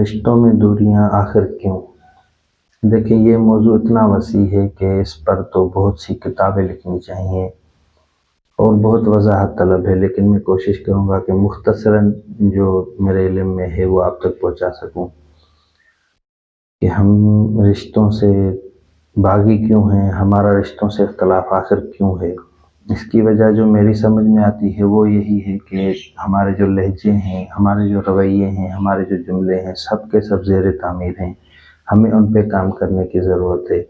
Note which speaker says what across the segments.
Speaker 1: رشتوں میں دوریاں آخر کیوں؟ دیکھیں، یہ موضوع اتنا وسیع ہے کہ اس پر تو بہت سی کتابیں لکھنی چاہیے اور بہت وضاحت طلب ہے، لیکن میں کوشش کروں گا کہ مختصراً جو میرے علم میں ہے وہ آپ تک پہنچا سکوں کہ ہم رشتوں سے باغی کیوں ہیں، ہمارا رشتوں سے اختلاف آخر کیوں ہے۔ اس کی وجہ جو میری سمجھ میں آتی ہے وہ یہی ہے کہ ہمارے جو لہجے ہیں، ہمارے جو رویے ہیں، ہمارے جو جملے ہیں، سب کے سب زیر تعمیر ہیں، ہمیں ان پہ کام کرنے کی ضرورت ہے۔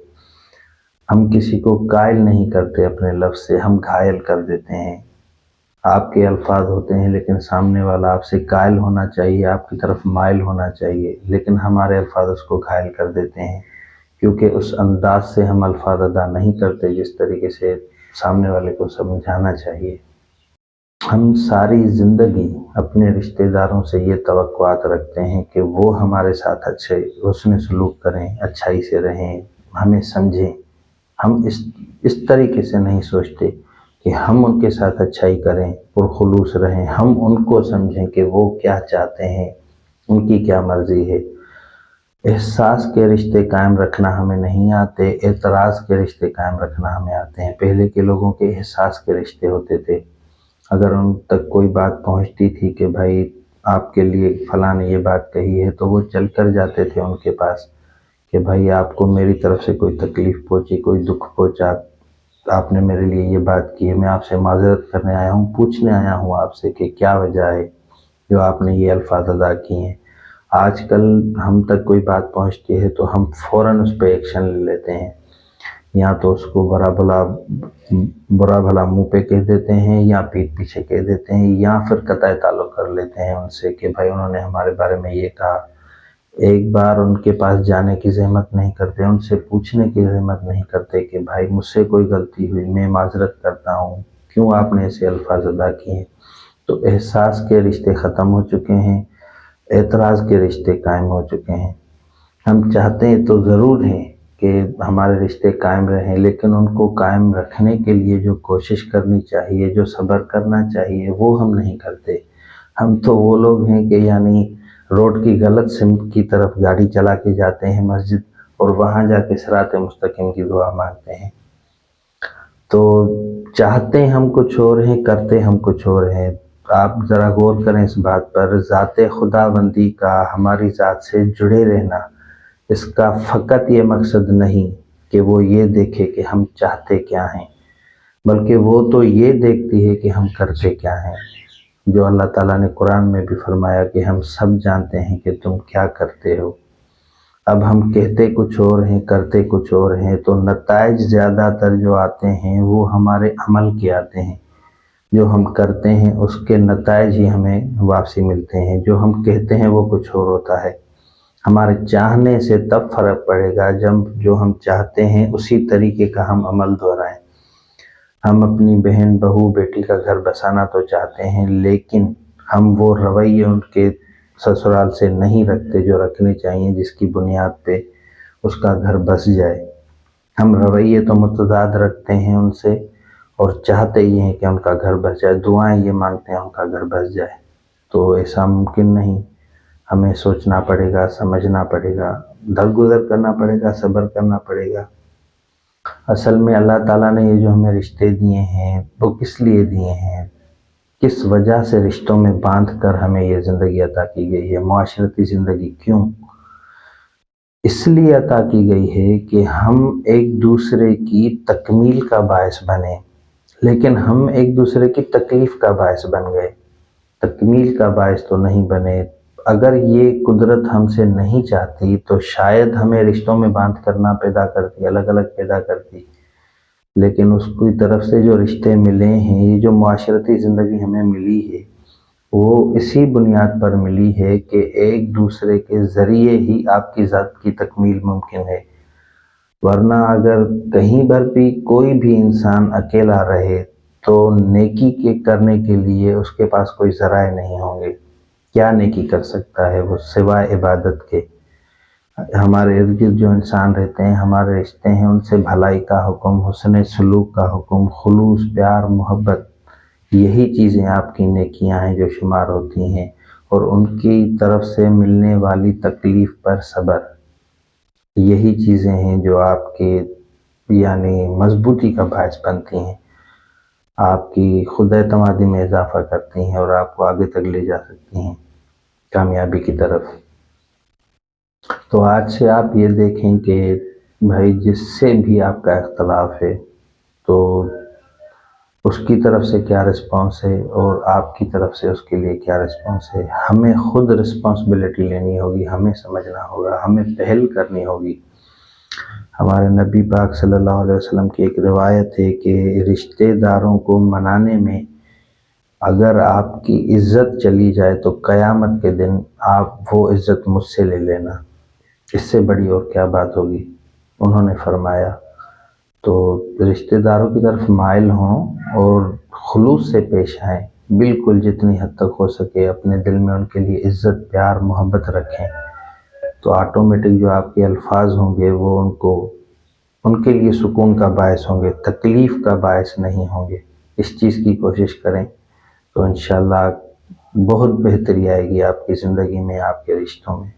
Speaker 1: ہم کسی کو قائل نہیں کرتے، اپنے لفظ سے ہم گھائل کر دیتے ہیں۔ آپ کے الفاظ ہوتے ہیں لیکن سامنے والا آپ سے قائل ہونا چاہیے، آپ کی طرف مائل ہونا چاہیے، لیکن ہمارے الفاظ اس کو گھائل کر دیتے ہیں، کیونکہ اس انداز سے ہم الفاظ ادا نہیں کرتے جس طریقے سے سامنے والے کو سمجھانا چاہیے۔ ہم ساری زندگی اپنے رشتہ داروں سے یہ توقعات رکھتے ہیں کہ وہ ہمارے ساتھ اچھے حسن سلوک کریں، اچھائی سے رہیں، ہمیں سمجھیں۔ ہم اس طریقے سے نہیں سوچتے کہ ہم ان کے ساتھ اچھائی کریں، پرخلوص رہیں، ہم ان کو سمجھیں کہ وہ کیا چاہتے ہیں، ان کی کیا مرضی ہے۔ احساس کے رشتے قائم رکھنا ہمیں نہیں آتے، اعتراض کے رشتے قائم رکھنا ہمیں آتے ہیں۔ پہلے کے لوگوں کے احساس کے رشتے ہوتے تھے، اگر ان تک کوئی بات پہنچتی تھی کہ بھائی آپ کے لیے فلاں نے یہ بات کہی ہے، تو وہ چل کر جاتے تھے ان کے پاس کہ بھائی آپ کو میری طرف سے کوئی تکلیف پہنچی، کوئی دکھ پہنچا، آپ نے میرے لیے یہ بات کی ہے، میں آپ سے معذرت کرنے آیا ہوں، پوچھنے آیا ہوں آپ سے کہ کیا وجہ ہے جو آپ نے یہ الفاظ ادا کیے ہیں۔ آج کل ہم تک کوئی بات پہنچتی ہے تو ہم فوراً اس پہ ایکشن لے لیتے ہیں، یا تو اس کو برا بھلا منہ پہ کہہ دیتے ہیں، یا پیٹھ پیچھے کہہ دیتے ہیں، یا پھر قطع تعلق کر لیتے ہیں ان سے کہ بھائی انہوں نے ہمارے بارے میں یہ کہا۔ ایک بار ان کے پاس جانے کی زحمت نہیں کرتے، ان سے پوچھنے کی زحمت نہیں کرتے کہ بھائی مجھ سے کوئی غلطی ہوئی، میں معذرت کرتا ہوں، کیوں آپ نے ایسے الفاظ ادا کیے ہیں۔ تو احساس کے رشتے ختم ہو چکے ہیں، اعتراض کے رشتے قائم ہو چکے ہیں۔ ہم چاہتے ہیں تو ضرور ہیں کہ ہمارے رشتے قائم رہیں، لیکن ان کو قائم رکھنے کے لیے جو کوشش کرنی چاہیے، جو صبر کرنا چاہیے، وہ ہم نہیں کرتے۔ ہم تو وہ لوگ ہیں کہ یعنی روڈ کی غلط سمت کی طرف گاڑی چلا کے جاتے ہیں مسجد، اور وہاں جا کے صراط مستقیم کی دعا مانگتے ہیں۔ تو چاہتے ہم کچھ اور ہیں، کرتے ہم کچھ اور ہیں۔ آپ ذرا غور کریں اس بات پر، ذات خدا بندی کا، ہماری ذات سے جڑے رہنا، اس کا فقط یہ مقصد نہیں کہ وہ یہ دیکھے کہ ہم چاہتے کیا ہیں، بلکہ وہ تو یہ دیکھتی ہے کہ ہم کرتے کیا ہیں۔ جو اللہ تعالیٰ نے قرآن میں بھی فرمایا کہ ہم سب جانتے ہیں کہ تم کیا کرتے ہو۔ اب ہم کہتے کچھ اور ہیں، کرتے کچھ اور ہیں، تو نتائج زیادہ تر جو آتے ہیں وہ ہمارے عمل کے آتے ہیں۔ جو ہم کرتے ہیں اس کے نتائج ہی ہمیں واپسی ملتے ہیں، جو ہم کہتے ہیں وہ کچھ اور ہوتا ہے۔ ہمارے چاہنے سے تب فرق پڑے گا جب جو ہم چاہتے ہیں اسی طریقے کا ہم عمل دہرائیں۔ ہم اپنی بہن، بہو، بیٹی کا گھر بسانا تو چاہتے ہیں، لیکن ہم وہ رویے ان کے سسرال سے نہیں رکھتے جو رکھنے چاہیے، جس کی بنیاد پہ اس کا گھر بس جائے۔ ہم رویے تو متضاد رکھتے ہیں ان سے، اور چاہتے ہی ہیں کہ ان کا گھر بس جائے، دعائیں یہ مانگتے ہیں ان کا گھر بس جائے۔ تو ایسا ممکن نہیں۔ ہمیں سوچنا پڑے گا، سمجھنا پڑے گا، درگزر کرنا پڑے گا، صبر کرنا پڑے گا۔ اصل میں اللہ تعالیٰ نے یہ جو ہمیں رشتے دیے ہیں وہ کس لیے دیے ہیں، کس وجہ سے رشتوں میں باندھ کر ہمیں یہ زندگی عطا کی گئی ہے، معاشرتی زندگی کیوں؟ اس لیے عطا کی گئی ہے کہ ہم ایک دوسرے کی تکمیل کا باعث بنیں، لیکن ہم ایک دوسرے کی تکلیف کا باعث بن گئے، تکمیل کا باعث تو نہیں بنے۔ اگر یہ قدرت ہم سے نہیں چاہتی تو شاید ہمیں رشتوں میں باندھ کرنا پیدا کرتی، الگ الگ پیدا کرتی، لیکن اس کی طرف سے جو رشتے ملے ہیں، یہ جو معاشرتی زندگی ہمیں ملی ہے، وہ اسی بنیاد پر ملی ہے کہ ایک دوسرے کے ذریعے ہی آپ کی ذات کی تکمیل ممکن ہے۔ ورنہ اگر کہیں پر بھی کوئی بھی انسان اکیلا رہے تو نیکی کے کرنے کے لیے اس کے پاس کوئی ذرائع نہیں ہوں گے۔ کیا نیکی کر سکتا ہے وہ سوائے عبادت کے؟ ہمارے ارد گرد جو انسان رہتے ہیں، ہمارے رشتے ہیں، ان سے بھلائی کا حکم، حسن سلوک کا حکم، خلوص، پیار، محبت، یہی چیزیں آپ کی نیکیاں ہیں جو شمار ہوتی ہیں۔ اور ان کی طرف سے ملنے والی تکلیف پر صبر، یہی چیزیں ہیں جو آپ کے یعنی مضبوطی کا باعث بنتی ہیں، آپ کی خود اعتمادی میں اضافہ کرتی ہیں اور آپ کو آگے تک لے جا سکتی ہیں کامیابی کی طرف۔ تو آج سے آپ یہ دیکھیں کہ بھائی جس سے بھی آپ کا اختلاف ہے تو اس کی طرف سے کیا رسپانس ہے اور آپ کی طرف سے اس کے لیے کیا رسپانس ہے۔ ہمیں خود رسپانسبلٹی لینی ہوگی، ہمیں سمجھنا ہوگا، ہمیں پہل کرنی ہوگی۔ ہمارے نبی پاک صلی اللہ علیہ وسلم کی ایک روایت ہے کہ رشتہ داروں کو منانے میں اگر آپ کی عزت چلی جائے تو قیامت کے دن آپ وہ عزت مجھ سے لے لینا، اس سے بڑی اور کیا بات ہوگی۔ انہوں نے فرمایا تو رشتہ داروں کی طرف مائل ہوں اور خلوص سے پیش آئیں، بالکل جتنی حد تک ہو سکے اپنے دل میں ان کے لیے عزت، پیار، محبت رکھیں، تو آٹومیٹک جو آپ کے الفاظ ہوں گے وہ ان کے لیے سکون کا باعث ہوں گے، تکلیف کا باعث نہیں ہوں گے۔ اس چیز کی کوشش کریں تو انشاءاللہ بہت بہتری آئے گی آپ کی زندگی میں، آپ کے رشتوں میں۔